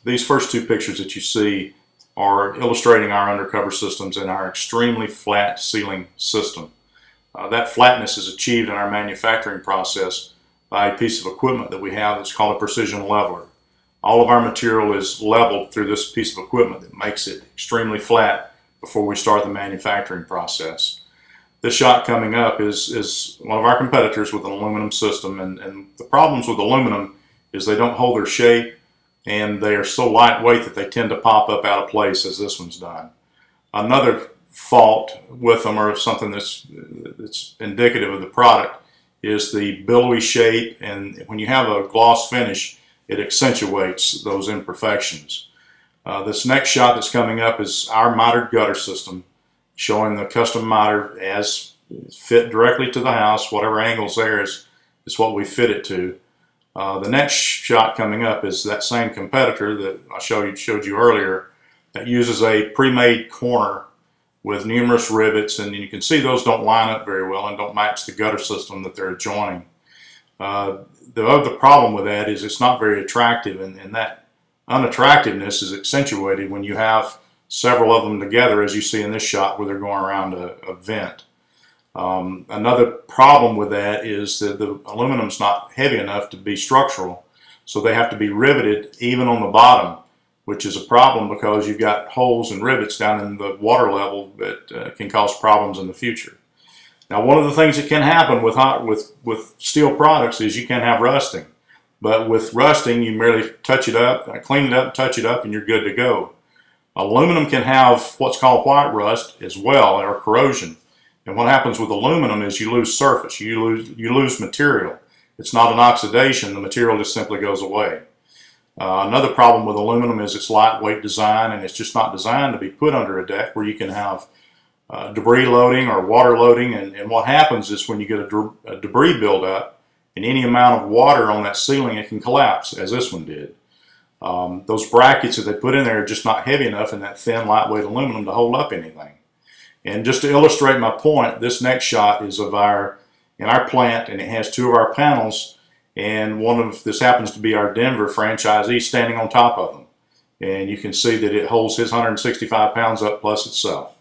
These first two pictures that you see are illustrating our undercover systems and our extremely flat ceiling system. That flatness is achieved in our manufacturing process by a piece of equipment that we have that's called a precision leveler. All of our material is leveled through this piece of equipment that makes it extremely flat before we start the manufacturing process. This shot coming up is one of our competitors with an aluminum system, and the problems with aluminum is they don't hold their shape and they are so lightweight that they tend to pop up out of place as this one's done. Another fault with them, or something that's indicative of the product, is the billowy shape, and when you have a gloss finish it accentuates those imperfections. This next shot that's coming up is our mitered gutter system, showing the custom miter as fit directly to the house. Whatever angle's there is what we fit it to. The next shot coming up is that same competitor that I showed you earlier, that uses a pre-made corner with numerous rivets, and you can see those don't line up very well and don't match the gutter system that they're adjoining. The other problem with that is it's not very attractive, and that unattractiveness is accentuated when you have several of them together, as you see in this shot where they're going around a vent. Another problem with that is that the aluminum's not heavy enough to be structural, so they have to be riveted even on the bottom, which is a problem because you've got holes and rivets down in the water level that can cause problems in the future. Now, one of the things that can happen with steel products is you can have rusting, but with rusting you merely touch it up, clean it up, touch it up, and you're good to go. Aluminum can have what's called white rust as well, or corrosion. And what happens with aluminum is you lose surface, you lose material. It's not an oxidation, the material just simply goes away. Another problem with aluminum is its lightweight design, and it's just not designed to be put under a deck where you can have debris loading or water loading. And what happens is when you get a debris buildup, and any amount of water on that ceiling, it can collapse, as this one did. Those brackets that they put in there are just not heavy enough in that thin, lightweight aluminum to hold up anything. And just to illustrate my point, this next shot is of in our plant, and it has two of our panels, and this happens to be our Denver franchisee standing on top of them. And you can see that it holds his 165 pounds up plus itself.